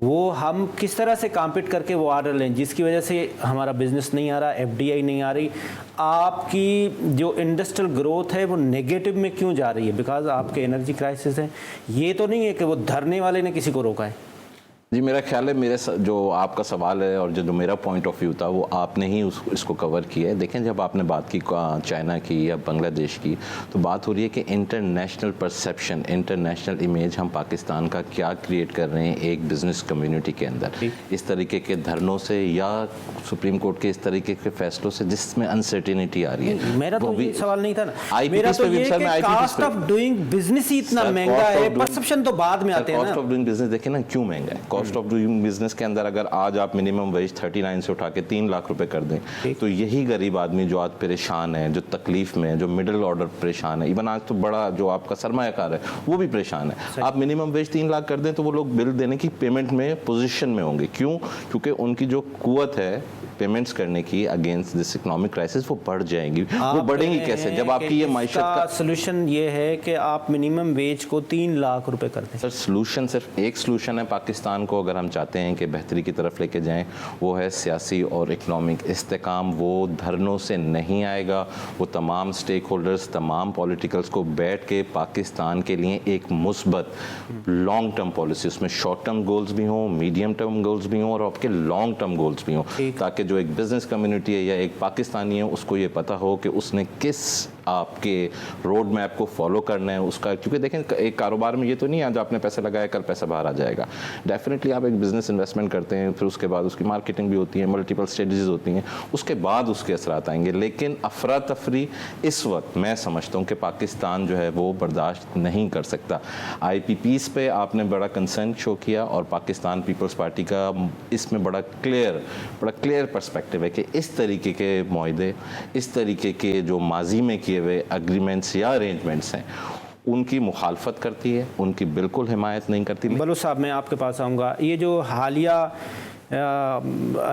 وہ ہم کس طرح سے کمپیٹ کر کے وہ آرڈر لیں جس کی وجہ سے ہمارا بزنس نہیں آ رہا, FDI نہیں آ رہی, آپ کی جو انڈسٹریل گروتھ ہے وہ نیگیٹو میں کیوں جا رہی ہے؟ بیکاز آپ کے انرجی کرائسس ہیں. یہ تو نہیں ہے کہ وہ دھرنے والے نے کسی کو روکا ہے. جی میرا خیال ہے میرے جو آپ کا سوال ہے اور جو میرا پوائنٹ آف ویو تھا وہ آپ نے ہی اس کو کور کیا ہے. دیکھیں جب آپ نے بات کی چائنا کی یا بنگلہ دیش کی, تو بات ہو رہی ہے کہ انٹرنیشنل پرسیپشن, انٹرنیشنل امیج ہم پاکستان کا کیا کریٹ کر رہے ہیں ایک بزنس کمیونٹی کے اندر, اس طریقے کے دھرنوں سے یا سپریم کورٹ کے اس طریقے کے فیصلوں سے جس میں انسرٹینٹی آ رہی ہے. میرا تو یہ سوال نہیں تھا نا, میرا تو یہ کہ کاسٹ آف ڈوئنگ بزنس ہی اتنا مہنگا ہے, پرسیپشن تو بعد میں آتے ہیں نا. کاسٹ آف ڈوئنگ بزنس دیکھیں نا کیوں مہنگا ہے. کاسٹ آف ڈوئنگ بزنس کے اندر اگر آج آپ منیمم ویج 39 سے اٹھا کے 3 لاکھ روپے کر دیں تو یہی غریب آدمی جو آج پریشان ہے, جو تکلیف میں, جو مڈل آرڈر پریشان ہے, ایون آج تو بڑا جو آپ کا سرمایہ کار ہے وہ بھی پریشان ہے. آپ منیمم ویج 3 لاکھ کر دیں تو وہ لوگ بل دینے کی پیمنٹ میں پوزیشن میں ہوں گے. کیوں؟ کیونکہ ان کی جو قوت ہے پیمنٹس کرنے کی اگینسٹ دس اکنامک کرائسس وہ بڑھ جائیں گی. وہ بڑھیں گی کیسے جب آپ کی یہ معیشت کا سولوشن یہ ہے کہ آپ منیمم ویج کو 3 لاکھ روپے کر دیں. سر سلوشن صرف ایک سلوشن ہے پاکستان کو اگر ہم چاہتے ہیں کہ بہتری کی طرف لے کے جائیں, وہ ہے سیاسی اور اکنامک استحکام. وہ دھرنوں سے نہیں آئے گا. وہ تمام سٹیک ہولڈرز, تمام پولیٹیکلز کو بیٹھ کے پاکستان کے لیے ایک مثبت لانگ ٹرم پالیسی, اس میں شارٹ ٹرم گولز بھی ہوں, میڈیم ٹرم گولز بھی ہوں اور آپ کے لانگ ٹرم گولز بھی ہوں, تاکہ جو ایک بزنس کمیونٹی ہے یا ایک پاکستانی ہے اس کو یہ پتہ ہو کہ اس نے کس آپ کے روڈ میپ کو فالو کرنا ہے اس کا. کیونکہ دیکھیں ایک کاروبار میں یہ تو نہیں ہے جو آپ نے پیسے لگایا کل پیسہ باہر آ جائے گا. ڈیفینیٹلی آپ ایک بزنس انویسٹمنٹ کرتے ہیں, پھر اس کے بعد اس کی مارکیٹنگ بھی ہوتی ہے, ملٹیپل اسٹریٹجیز ہوتی ہیں, اس کے بعد اس کے اثرات آئیں گے. لیکن افراتفری اس وقت میں سمجھتا ہوں کہ پاکستان جو ہے وہ برداشت نہیں کر سکتا. IPPs پہ آپ نے بڑا کنسرن شو کیا اور پاکستان پیپلز پارٹی کا اس میں بڑا کلیئر پرسپیکٹیو ہے کہ اس طریقے کے معاہدے, اس طریقے کے جو ماضی میں کیے ہوئے اگریمنٹس یا ارینجمنٹس ہیں ان کی مخالفت کرتی ہے, ان کی بالکل حمایت نہیں کرتی. بلوچ صاحب میں آپ کے پاس آؤں گا. یہ جو حالیہ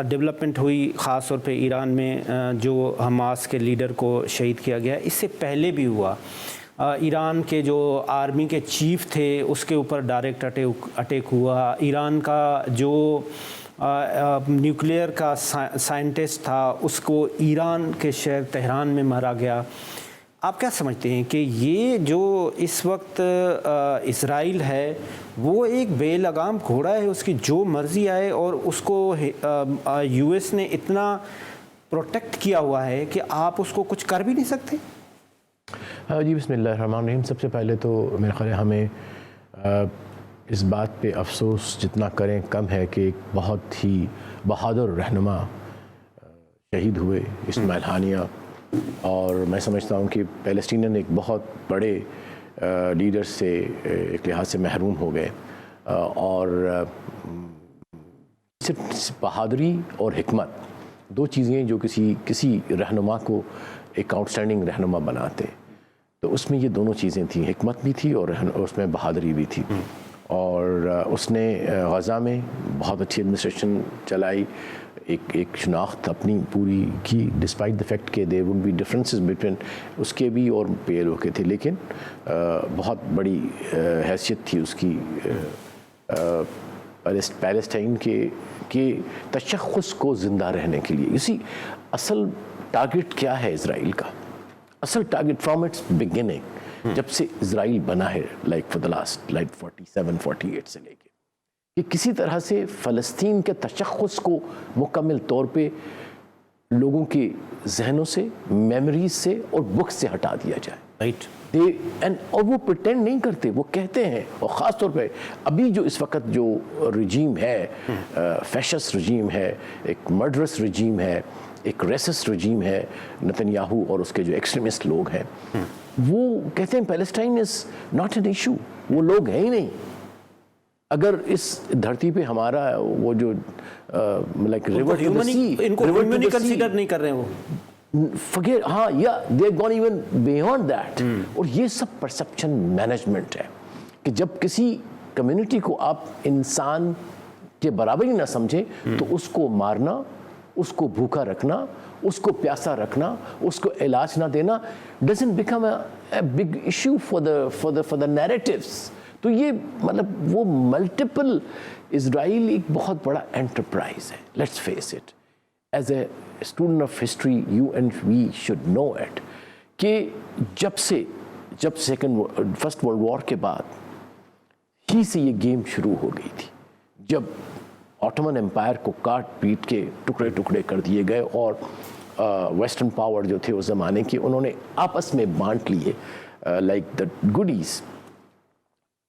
ڈیولپمنٹ ہوئی خاص طور پہ ایران میں جو حماس کے لیڈر کو شہید کیا گیا, اس سے پہلے بھی ہوا. ایران کے جو آرمی کے چیف تھے اس کے اوپر ڈائریکٹ اٹیک ہوا. ایران کا جو نیوکلیئر کا سائنٹسٹ تھا اس کو ایران کے شہر تہران میں مارا گیا. آپ کیا سمجھتے ہیں کہ یہ جو اس وقت اسرائیل ہے وہ ایک بے لگام گھوڑا ہے, اس کی جو مرضی آئے, اور اس کو US نے اتنا پروٹیکٹ کیا ہوا ہے کہ آپ اس کو کچھ کر بھی نہیں سکتے؟ جی بسم اللہ الرحمن الرحیم. سب سے پہلے تو میرے خیال ہے ہمیں اس بات پہ افسوس جتنا کریں کم ہے کہ ایک بہت ہی بہادر رہنما شہید ہوئے, اسماعیل ہانیہ, اور میں سمجھتا ہوں کہ پیلسٹینین ایک بہت بڑے لیڈر سے ایک لحاظ سے محروم ہو گئے. اور صرف بہادری اور حکمت دو چیزیں جو کسی رہنما کو ایک آؤٹ اسٹینڈنگ رہنما بناتے, تو اس میں یہ دونوں چیزیں تھیں, حکمت بھی تھی اور اس میں بہادری بھی تھی. اور اس نے غزہ میں بہت اچھی ایڈمنسٹریشن چلائی, ایک شناخت اپنی پوری کی, ڈسپائٹ دا فیکٹ کہ there would be differences between اس کے بھی اور PLO کے تھے, لیکن بہت بڑی حیثیت تھی اس کی پیلسٹائن کے تشخص کو زندہ رہنے کے لیے. اسی اصل ٹارگٹ کیا ہے اسرائیل کا؟ اصل ٹارگٹ فرام اٹس بگننگ جب سے اسرائیل بنا ہے, لائک فار دا لاسٹ 47-48 سے لے کے, کہ کسی طرح سے فلسطین کے تشخص کو مکمل طور پہ لوگوں کے ذہنوں سے, میموریز سے اور بکس سے ہٹا دیا جائے. رائٹ. اور وہ پریٹینڈ نہیں کرتے, وہ کہتے ہیں. اور خاص طور پہ ابھی جو اس وقت جو رجیم ہے, فیشس رجیم ہے, ایک مرڈرس رجیم ہے, ایک ریسس رجیم ہے, نتن یاہو اور اس کے جو ایکسٹریمسٹ لوگ ہیں, وہ کہتے ہیں Palestine is not an issue. وہ لوگ ہیں ہی نہیں. اگر اس دھرتی پہ ہمارا وہ جو لائک ریور ٹو دی سی, ان کو ہیومن کنسیڈر نہیں کر رہے ہیں, وہ forget, ہاں یا they have gone even beyond that. اور یہ سب پرسپشن مینجمنٹ ہے کہ جب کسی کمیونٹی کو آپ انسان کے برابر ہی نہ سمجھیں تو اس کو مارنا, اس کو بھوکا رکھنا, اس کو پیاسا رکھنا, اس کو علاج نہ دینا doesn't become a big issue for the narratives. تو یہ مطلب وہ ملٹیپل اسرائیل ایک بہت بڑا انٹرپرائز ہے. Let's face it, as a student of history you and we should know it کہ جب فرسٹ ورلڈ وار کے بعد ہی سے یہ گیم شروع ہو گئی تھی, جب آٹومن امپائر کو کاٹ پیٹ کے ٹکڑے ٹکڑے کر دیے گئے اور ویسٹرن پاور جو تھے اس زمانے کے انہوں نے آپس میں بانٹ لیے لائک دا گڈیز.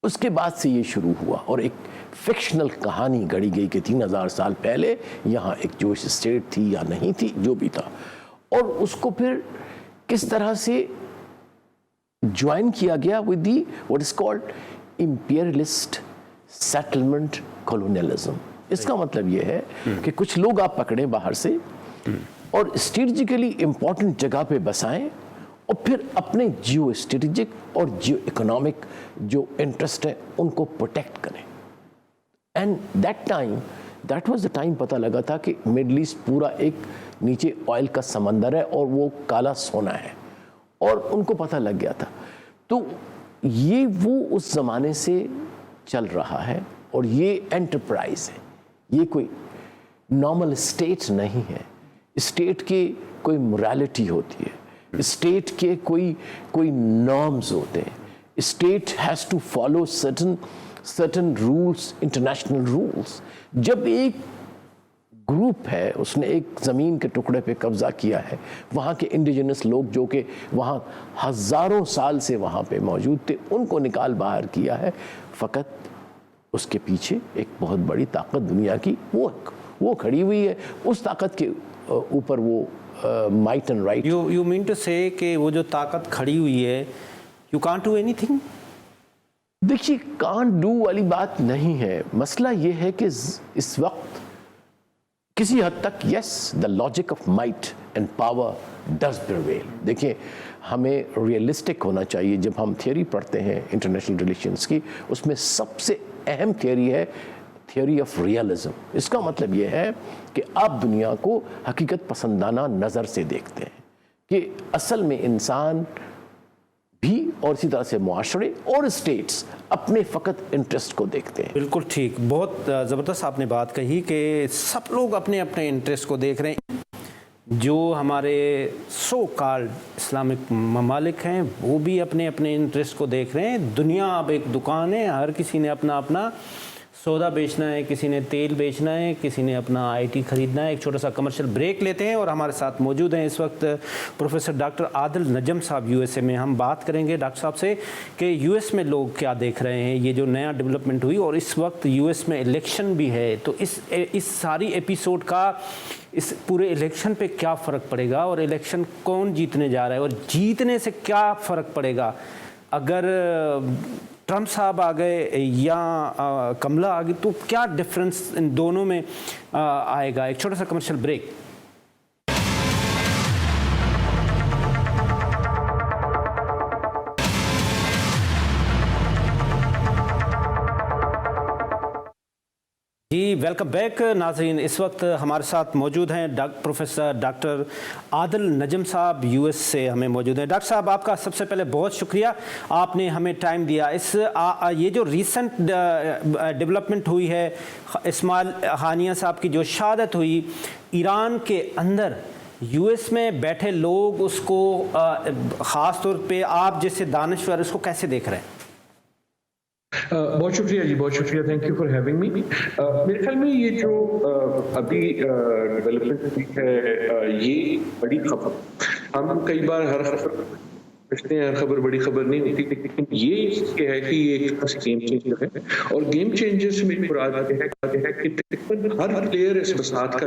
اس کے بعد سے یہ شروع ہوا اور ایک فکشنل کہانی گڑی گئی کہ 3000 سال پہلے یہاں ایک جوش اسٹیٹ تھی یا نہیں تھی, جو بھی تھا, اور اس کو پھر کس طرح سے جوائن کیا گیا with the what is called imperialist settlement colonialism. اس کا مطلب یہ ہے کہ کچھ لوگ آپ پکڑیں باہر سے اور اسٹریٹجیکلی امپورٹنٹ جگہ پہ بسائیں اور پھر اپنے جیو اسٹریٹجک اور جیو اکنامک جو انٹرسٹ ہے ان کو پروٹیکٹ کریں. And that was the time پتہ لگا تھا کہ مڈل ایسٹ پورا ایک نیچے آئل کا سمندر ہے اور وہ کالا سونا ہے, اور ان کو پتہ لگ گیا تھا. تو یہ وہ اس زمانے سے چل رہا ہے اور یہ انٹرپرائز ہے, یہ کوئی نارمل اسٹیٹ نہیں ہے. اسٹیٹ کے کوئی morality ہوتی ہے, اسٹیٹ کے کوئی نارمز ہوتے ہیں, state has to follow certain rules, international rules. جب ایک گروپ ہے اس نے ایک زمین کے ٹکڑے پہ قبضہ کیا ہے, وہاں کے انڈیجنس لوگ جو کہ وہاں ہزاروں سال سے وہاں پہ موجود تھے ان کو نکال باہر کیا ہے, فقط اس کے پیچھے ایک بہت بڑی طاقت دنیا کی وہ کھڑی ہوئی ہے. اس طاقت کے اوپر وہ might and right. You mean to say کہ وہ جو طاقت کھڑی ہوئی ہے you can't do anything? دیکھیے can't do والی بات نہیں ہے. مسئلہ یہ ہے کہ اس وقت کسی حد تک yes the logic of might and power does prevail. دیکھیں ہمیں ریئلسٹک ہونا چاہیے. جب ہم تھیوری پڑھتے ہیں انٹرنیشنل ریلیشنز کی, اس میں سب سے اہم تھیوری ہے تھیوری آف ریئلزم. اس کا مطلب یہ ہے کہ آپ دنیا کو حقیقت پسندانہ نظر سے دیکھتے ہیں کہ اصل میں انسان بھی اور اسی طرح سے معاشرے اور اسٹیٹس اپنے فقط انٹرسٹ کو دیکھتے ہیں. بالکل ٹھیک, بہت زبردست آپ نے بات کہی کہ سب لوگ اپنے اپنے انٹرسٹ کو دیکھ رہے ہیں. جو ہمارے سو کالڈ اسلامک ممالک ہیں وہ بھی اپنے اپنے انٹرسٹ کو دیکھ رہے ہیں. دنیا اب ایک دکان ہے, ہر کسی نے اپنا اپنا سودا بیچنا ہے, کسی نے تیل بیچنا ہے, کسی نے اپنا IT خریدنا ہے. ایک چھوٹا سا کمرشل بریک لیتے ہیں اور ہمارے ساتھ موجود ہیں اس وقت پروفیسر ڈاکٹر عادل نجم صاحب USA میں. ہم بات کریں گے ڈاکٹر صاحب سے کہ US میں لوگ کیا دیکھ رہے ہیں, یہ جو نیا ڈیولپمنٹ ہوئی, اور اس وقت US میں الیکشن بھی ہے, تو اس ساری ایپیسوڈ کا اس پورے الیکشن پہ کیا فرق پڑے گا, اور الیکشن کون جیتنے جا رہا ہے, اور جیتنے سے کیا فرق پڑے گا اگر ٹرمپ صاحب آ گئے یا کملا آ گئی, تو کیا ڈفرنس ان دونوں میں آئے گا. ایک چھوٹا سا کمرشل بریک. جی ویلکم بیک ناظرین. اس وقت ہمارے ساتھ موجود ہیں پروفیسر ڈاکٹر عادل نجم صاحب US سے ہمیں موجود ہیں. ڈاکٹر صاحب آپ کا سب سے پہلے بہت شکریہ, آپ نے ہمیں ٹائم دیا. یہ جو ریسنٹ ڈیولپمنٹ ہوئی ہے, اسماعیل ہانیہ صاحب کی جو شہادت ہوئی, ایران کے اندر US میں بیٹھے لوگ اس کو خاص طور پہ آپ جیسے دانشور اس کو کیسے دیکھ رہے ہیں؟ بہت شکریہ جی, بہت شکریہ, thank you for having me. میرے خیال میں یہ جو ابھی ڈیولپمنٹ ہوئی ہے یہ بڑی خبر, ہم کئی بار ہر خبر پوچھتے ہیں, ہر خبر بڑی خبر نہیں ہوتی, لیکن یہ ہے کہ یہ ایک گیم چینجر ہے. اور گیم چینجر سے میری مراد یہ ہے کہ ہر پلیئر اس بساط کا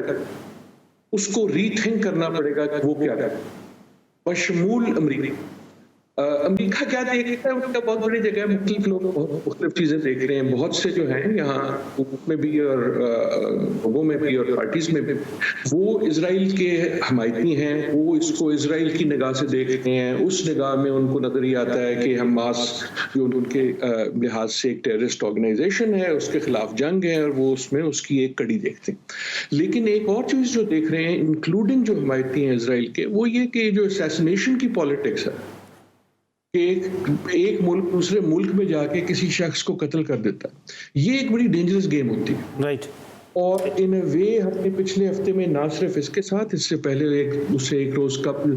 اس کو ری تھنک کرنا پڑے گا کہ وہ کیا کرے, بشمول امریکہ کیا دیکھتا ہے. ان کا بہت بڑی جگہ ہے, مختلف لوگ مختلف چیزیں دیکھ رہے ہیں. بہت سے جو ہیں یہاں حکومت میں بھی اور لوگوں میں بھی اور پارٹیز میں بھی, وہ اسرائیل کے حمایتی ہیں. وہ اس کو اسرائیل کی نگاہ سے دیکھتے ہیں. اس نگاہ میں ان کو نظر یہ آتا ہے کہ حماس جو ان کے لحاظ سے ایک ٹیررسٹ آرگنائزیشن ہے, اس کے خلاف جنگ ہے, اور وہ اس میں اس کی ایک کڑی دیکھتے ہیں. لیکن ایک اور چیز جو دیکھ رہے ہیں انکلوڈنگ جو حمایتی ہیں اسرائیل کے, وہ یہ کہ جو اسیسنیشن کی پالیٹکس ہے کہ ایک ملک دوسرے ملک میں جا کے کسی شخص کو قتل کر دیتا ہے، یہ ایک بڑی ڈینجرس گیم ہوتی ہے. رائٹ. اور ان اے وے ہم نے پچھلے ہفتے میں نہ صرف اس کے ساتھ، اس سے پہلے ایک روز قبل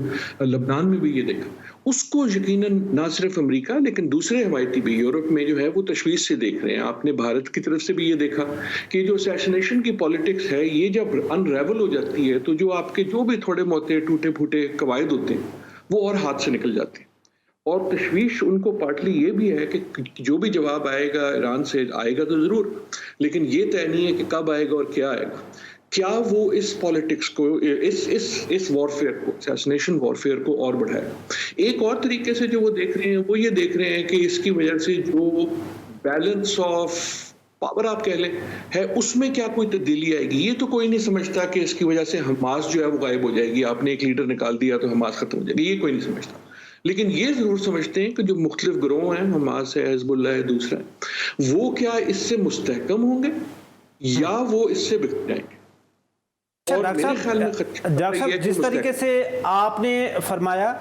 لبنان میں بھی یہ دیکھا. اس کو یقیناً نہ صرف امریکہ لیکن دوسرے حمایتی بھی یورپ میں جو ہے وہ تشویش سے دیکھ رہے ہیں. آپ نے بھارت کی طرف سے بھی یہ دیکھا کہ جو اسیسنیشن کی پالیٹکس ہے یہ جب انریول ہو جاتی ہے تو جو آپ کے جو بھی تھوڑے موٹے ٹوٹے پھوٹے قواعد ہوتے ہیں وہ اور ہاتھ سے نکل جاتے ہیں. اور تشویش ان کو پارٹلی یہ بھی ہے کہ جو بھی جواب آئے گا ایران سے آئے گا تو ضرور، لیکن یہ طے نہیں ہے کہ کب آئے گا اور کیا آئے گا. کیا وہ اس پالیٹکس کو، اس وارفیئر کو، اسیسنیشن وارفیئر کو اور بڑھائے گا. ایک اور طریقے سے جو وہ دیکھ رہے ہیں وہ یہ دیکھ رہے ہیں کہ اس کی وجہ سے جو بیلنس آف پاور آپ کہہ لیں ہے اس میں کیا کوئی تبدیلی آئے گی. یہ تو کوئی نہیں سمجھتا کہ اس کی وجہ سے حماس جو ہے وہ غائب ہو جائے گی، آپ نے ایک لیڈر نکال دیا تو حماس ختم ہو جائے گی، یہ کوئی نہیں سمجھتا. لیکن یہ ضرور سمجھتے ہیں کہ جو مختلف گروہ ہیں، حماس ہے، حزب اللہ ہے، دوسرا ہے، وہ کیا اس سے مستحکم ہوں گے یا وہ اس سے بگڑ جائیں گے. ڈاکٹر صاحب جس طریقے سے آپ نے فرمایا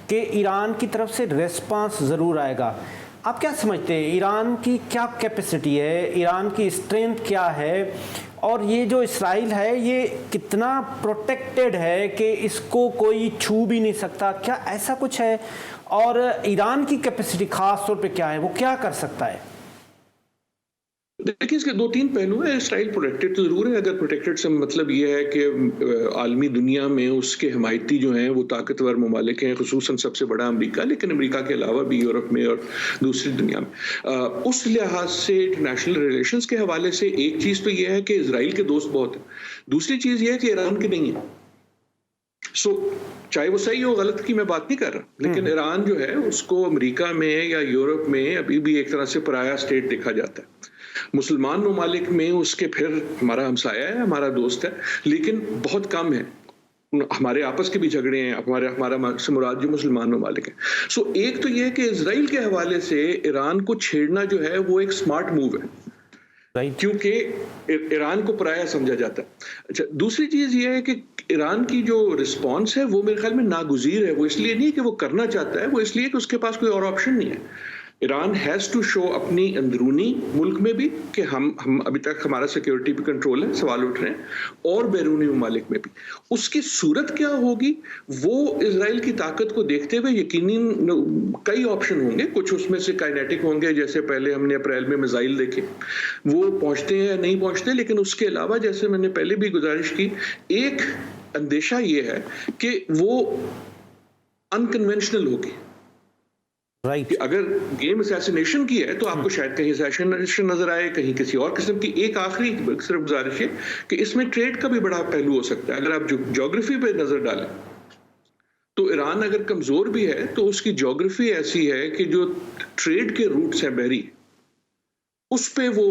کہ ایران کی طرف سے ریسپانس ضرور آئے گا، آپ کیا سمجھتے ہیں ایران کی کیا کیپیسٹی ہے، ایران کی اسٹرینتھ کیا ہے، اور یہ جو اسرائیل ہے یہ کتنا پروٹیکٹڈ ہے کہ اس کو کوئی چھو بھی نہیں سکتا؟ کیا ایسا کچھ ہے؟ اور ایران کی کیپیسٹی خاص طور پہ کیا ہے، وہ کیا کر سکتا ہے؟ دیکھیں اس کے دو تین پہلو ہیں. اسرائیل پروٹیکٹڈ تو ضرور ہے. اگر پروٹیکٹڈ سے مطلب یہ ہے کہ عالمی دنیا میں اس کے حمایتی جو ہیں وہ طاقتور ممالک ہیں، خصوصاً سب سے بڑا امریکہ، لیکن امریکہ کے علاوہ بھی یورپ میں اور دوسری دنیا میں. اس لحاظ سے انٹرنیشنل ریلیشنز کے حوالے سے ایک چیز تو یہ ہے کہ اسرائیل کے دوست بہت ہیں. دوسری چیز یہ ہے کہ ایران کے نہیں ہیں. چاہے وہ صحیح ہو غلط کی میں بات نہیں کر رہا، لیکن ایران جو ہے اس کو امریکہ میں یا یورپ میں ابھی بھی ایک طرح سے پرایا اسٹیٹ دیکھا جاتا ہے. مسلمان ممالک میں اس کے پھر ہمارا ہمسایہ ہے، ہمارا دوست ہے، لیکن بہت کم ہے. ہمارے آپس کے بھی جھگڑے ہیں، ہمارا مراد جو مسلمان ممالک ہیں. سو ایک تو یہ کہ اسرائیل کے حوالے سے ایران کو چھیڑنا جو ہے وہ ایک سمارٹ موو ہے، کیونکہ ایران کو پرایا سمجھا جاتا ہے. اچھا، دوسری چیز یہ ہے کہ ایران کی جو رسپانس ہے وہ میرے خیال میں ناگزیر ہے. وہ اس لیے نہیں کہ وہ کرنا چاہتا ہے، وہ اس لیے کہ اس کے پاس کوئی اور آپشن نہیں ہے. ایران ہیز ٹو شو اپنی اندرونی ملک میں بھی کہ ہم ابھی تک ہمارا سیکیورٹی پہ کنٹرول ہے، سوال اٹھ رہے ہیں، اور بیرونی ممالک میں بھی. اس کی صورت کیا ہوگی وہ اسرائیل کی طاقت کو دیکھتے ہوئے یقیناً کئی آپشن ہوں گے. کچھ اس میں سے کائنیٹک ہوں گے، جیسے پہلے ہم نے اپریل میں میزائل دیکھے، وہ پہنچتے ہیں یا نہیں پہنچتے. لیکن اس کے علاوہ جیسے میں نے پہلے بھی گزارش کی، ایک اندیشہ یہ ہے کہ وہ انکنونشنل ہوگی. کہ اگر گیم اسیسنیشن کی ہے تو آپ کو شاید کہیں اسیسنیشن نظر آئے، کہیں کسی اور قسم کی. ایک آخری صرف گزارش ہے کہ اس میں ٹریڈ کا بھی بڑا پہلو ہو سکتا ہے. اگر آپ جیوگرافی پہ نظر ڈالیں تو ایران اگر کمزور بھی ہے تو اس کی جیوگرافی ایسی ہے کہ جو ٹریڈ کے روٹس ہیں بحری، اس پہ وہ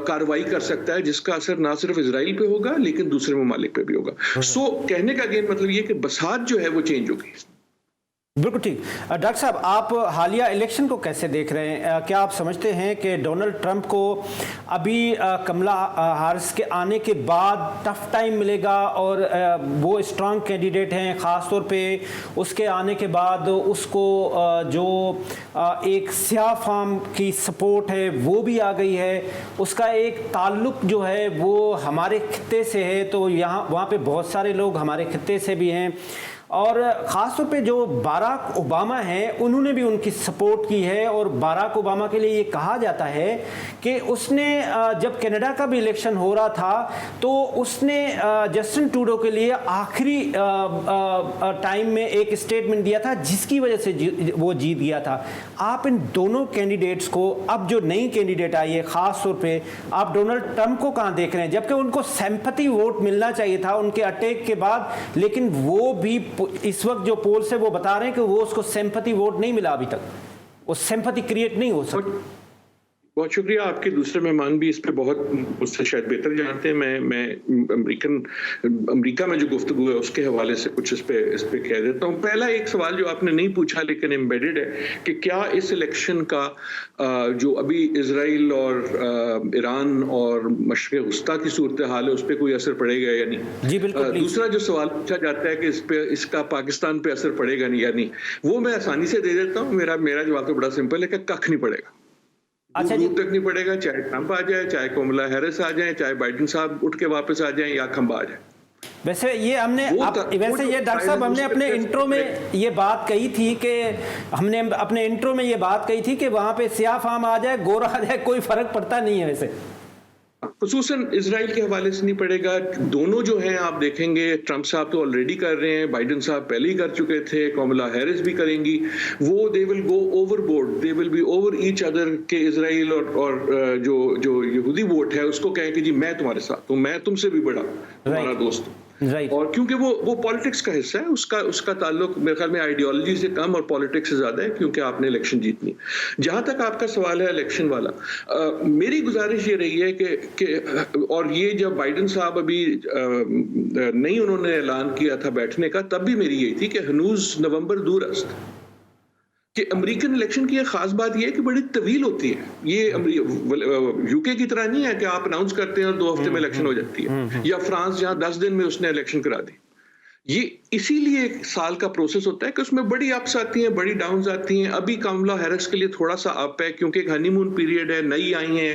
کاروائی کر سکتا ہے، جس کا اثر نہ صرف اسرائیل پہ ہوگا لیکن دوسرے ممالک پہ بھی ہوگا. سو کہنے کا اگین مطلب یہ کہ بساط جو ہے وہ چینج ہوگی. بالکل ٹھیک. ڈاکٹر صاحب آپ حالیہ الیکشن کو کیسے دیکھ رہے ہیں؟ کیا آپ سمجھتے ہیں کہ ڈونلڈ ٹرمپ کو ابھی کملا ہیرس کے آنے کے بعد ٹف ٹائم ملے گا، اور وہ اسٹرانگ کینڈیڈیٹ ہیں، خاص طور پہ اس کے آنے کے بعد اس کو جو ایک سیاہ فام کی سپورٹ ہے وہ بھی آ گئی ہے، اس کا ایک تعلق جو ہے وہ ہمارے خطے سے ہے، تو وہاں پہ بہت سارے لوگ ہمارے خطے سے بھی ہیں، اور خاص طور پہ جو باراک اوباما ہیں انہوں نے بھی ان کی سپورٹ کی ہے. اور باراک اوباما کے لیے یہ کہا جاتا ہے کہ اس نے جب کینیڈا کا بھی الیکشن ہو رہا تھا تو اس نے جسٹن ٹروڈو کے لیے آخری ٹائم میں ایک اسٹیٹمنٹ دیا تھا جس کی وجہ سے وہ جیت گیا تھا. آپ ان دونوں کینڈیڈیٹس کو، اب جو نئی کینڈیڈیٹ آئی ہے خاص طور پہ آپ ڈونلڈ ٹرمپ کو کہاں دیکھ رہے ہیں؟ جبکہ ان کو سمپتھی ووٹ ملنا چاہیے تھا ان کے اٹیک کے بعد، لیکن وہ بھی اس وقت جو پول سے وہ بتا رہے ہیں کہ وہ اس کو سمپتھی ووٹ نہیں ملا ابھی تک، وہ سمپتھی کریٹ نہیں ہو سکی. بہت شکریہ. آپ کے دوسرے مہمان بھی اس پہ بہت اس سے شاید بہتر جانتے ہیں. میں امریکہ میں جو گفتگو ہے اس کے حوالے سے کچھ اس پہ کہہ دیتا ہوں. پہلا ایک سوال جو آپ نے نہیں پوچھا لیکن ایمبیڈڈ ہے کہ کیا اس الیکشن کا جو ابھی اسرائیل اور ایران اور مشرق وسطیٰ کی صورتحال ہے اس پہ کوئی اثر پڑے گا یا نہیں. جی بالکل. دوسرا جو سوال پوچھا جاتا ہے کہ اس کا پاکستان پہ اثر پڑے گا نہیں یا نہیں, وہ میں آسانی سے دے دیتا ہوں. میرا جواب تو بڑا سمپل ہے کہ کخ نہیں پڑے گا. اچھا دور تک نہیں پڑے گا, چاہے ٹرمپ آ جائے, چاہے کملا ہیرس آ جائیں, چاہے بائیڈن صاحب اٹھ کے واپس آ جائیں یا کھمبا آ جائے. ویسے یہ ڈاکٹر صاحب ہم نے اپنے انٹرو میں یہ بات کہی تھی کہ وہاں پہ سیاہ فام آ جائے گورا آ جائے کوئی فرق پڑتا نہیں ہے. ویسے خصوصاً اسرائیل کے حوالے سے نہیں پڑے گا. دونوں جو ہیں آپ دیکھیں گے, ٹرمپ صاحب تو آلریڈی کر رہے ہیں, بائیڈن صاحب پہلے ہی کر چکے تھے, کملا ہیرس بھی کریں گی. وہ they will go overboard, they will be over each other کہ اسرائیل اور جو یہودی ووٹ ہے اس کو کہیں کہ جی میں تمہارے ساتھ ہوں, میں تم سے بھی بڑا تمہارا دوست ہوں. اور کیونکہ وہ پالیٹکس کا حصہ ہے, اس کا تعلق میرے خیال میں آئیڈیالوجی سے کم اور پالیٹکس سے زیادہ ہے, کیونکہ آپ نے الیکشن جیتنی. جہاں تک آپ کا سوال ہے الیکشن والا, میری گزارش یہ رہی ہے کہ اور یہ جب بائیڈن صاحب ابھی نہیں انہوں نے اعلان کیا تھا بیٹھنے کا, تب بھی میری یہی تھی کہ ہنوز نومبر دور است, کہ امریکن الیکشن کی ایک خاص بات یہ ہے کہ بڑی طویل ہوتی ہے. یہ یو کے کی طرح نہیں ہے کہ آپ اناؤنس کرتے ہیں اور 2 ہفتے میں الیکشن ہو جاتی ہے, یا فرانس جہاں 10 دن میں اس نے الیکشن کرا دی. یہ اسی لیے ایک سال کا پروسیس ہوتا ہے کہ اس میں بڑی اپس آتی ہیں, بڑی ڈاؤنز آتی ہیں. ابھی کملا ہیرس کے لیے تھوڑا سا اپ ہے کیونکہ ایک ہنی مون پیریڈ ہے, نئی آئی ہیں,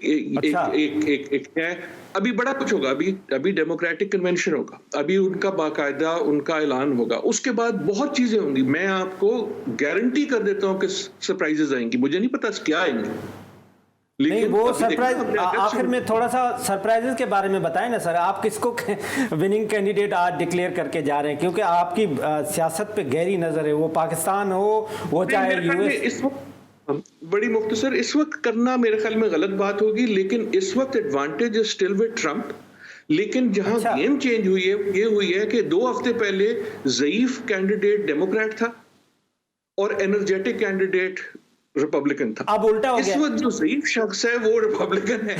ایک ہے. ابھی بڑا کچھ ہوگا, ابھی ڈیموکریٹک کنونشن ہوگا, ابھی ان کا باقاعدہ ان کا اعلان ہوگا, اس کے بعد بہت چیزیں ہوں گی. میں آپ کو گارنٹی کر دیتا ہوں کہ سرپرائزز آئیں گی. مجھے نہیں پتا کیا آئیں گی, نہیں وہ سرپرائز آخر میں تھوڑا سا سرپرائزز کے بارے میں بتائیں نا سر. آپ کس کو وننگ کینڈیڈیٹ آج ڈکلیئر کر کے جا رہے ہیں, کیونکہ آپ کی سیاست پہ گہری نظر ہے, وہ پاکستان ہو وہ چاہے یو ایس. بڑی مختصر اس وقت کرنا میرے خیال میں غلط بات ہوگی, لیکن اس وقت advantage is still with Trump. لیکن جہاں گیم چینج ہوئی ہے یہ ہوئی ہے کہ 2 ہفتے پہلے ضعیف کینڈیڈیٹ ڈیموکریٹ تھا اور انرجیٹک کینڈیڈیٹ ریپبلکن تھا. اب الٹا ہو گیا, اس وقت جو ضعیف شخص ہے وہ ریپبلکن ہے,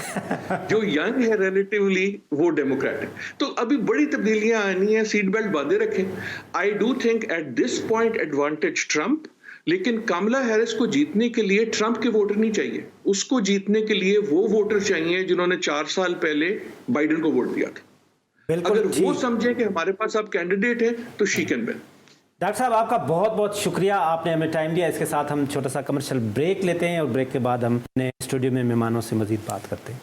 جو ینگ ہے ریلیٹیولی وہ ڈیموکریٹ ہے. تو ابھی بڑی تبدیلیاں آنی ہیں, سیٹ بیلٹ باندھے رکھیں. I do think at this point advantage Trump, لیکن کملا ہیرس کو جیتنے کے لیے ٹرمپ کے ووٹر نہیں چاہیے, اس کو جیتنے کے لیے وہ ووٹر چاہیے جنہوں نے 4 سال پہلے بائیڈن کو ووٹ دیا تھا. اگر وہ سمجھے کہ ہمارے پاس اب کینڈیڈیٹ ہے تو شی کین ون. ڈاکٹر صاحب آپ کا بہت بہت شکریہ, آپ نے ہمیں ٹائم دیا. اس کے ساتھ ہم چھوٹا سا کمرشل بریک لیتے ہیں اور بریک کے بعد ہم اپنے اسٹوڈیو میں مہمانوں سے مزید بات کرتے ہیں.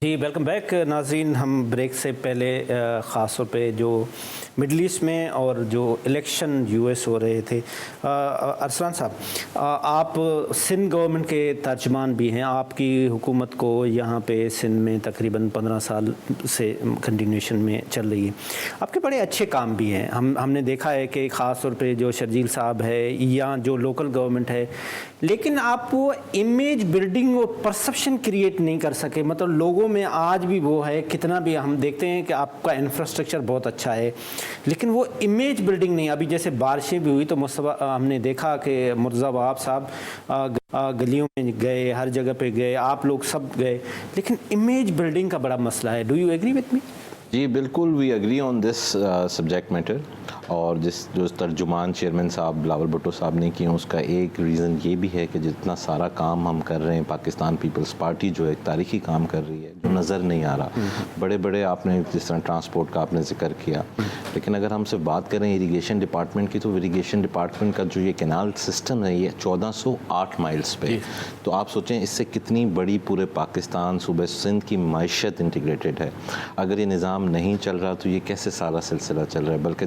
جی ویلکم بیک ناظرین. ہم بریک سے پہلے خاص طور پہ جو مڈل ایسٹ میں اور جو الیکشن یو ایس ہو رہے تھے, ارسلان صاحب آپ سندھ گورنمنٹ کے ترجمان بھی ہیں. آپ کی حکومت کو یہاں پہ سندھ میں تقریباً 15 سال سے کنٹینیوشن میں چل رہی ہے. آپ کے بڑے اچھے کام بھی ہیں. ہم نے دیکھا ہے کہ خاص طور پہ جو شرجیل صاحب ہے یا جو لوکل گورنمنٹ ہے, لیکن آپ وہ امیج بلڈنگ اور پرسپشن کریٹ نہیں کر سکے. مطلب لوگوں میں آج بھی وہ ہے, کتنا بھی ہم دیکھتے ہیں کہ آپ کا انفراسٹرکچر بہت اچھا ہے, لیکن وہ امیج بلڈنگ نہیں. ابھی جیسے بارشیں بھی ہوئی تو ہم نے دیکھا کہ مرزا وہاب صاحب گلیوں میں گئے, ہر جگہ پہ گئے, آپ لوگ سب گئے, لیکن امیج بلڈنگ کا بڑا مسئلہ ہے. Do you agree with me? جی بالکل, we agree on this subject matter. اور جو ترجمان چیئرمین صاحب بلاول بھٹو صاحب نے کیے, اس کا ایک ریزن یہ بھی ہے کہ جتنا سارا کام ہم کر رہے ہیں, پاکستان پیپلز پارٹی جو ایک تاریخی کام کر رہی ہے جو نظر نہیں آ رہا. بڑے آپ نے جس طرح ٹرانسپورٹ کا آپ نے ذکر کیا, لیکن اگر ہم صرف بات کریں اریگیشن ڈپارٹمنٹ کی, تو اریگیشن ڈپارٹمنٹ کا جو یہ کینال سسٹم ہے یہ 1408 مائلز پہ. تو آپ سوچیں اس سے کتنی بڑی پورے پاکستان صوبہ سندھ کی معیشت انٹیگریٹڈ ہے. اگر یہ نظام نہیں چل رہا تو یہ کیسے سارا سلسلہ چل رہا ہے. بلکہ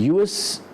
US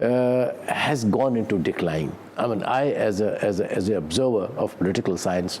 has gone into decline. I mean, I as a observer of political science,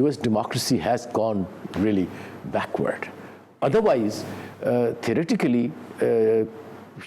US democracy has gone really backward. Otherwise, theoretically,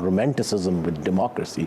romanticism with democracy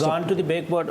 gone to the backward?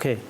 Okay.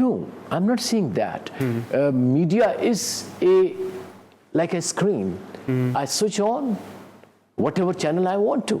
No, I'm not saying that. Media is like a screen. I switch on whatever channel I want to.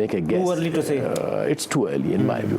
make a guess. Too early to say. It's too early in my view.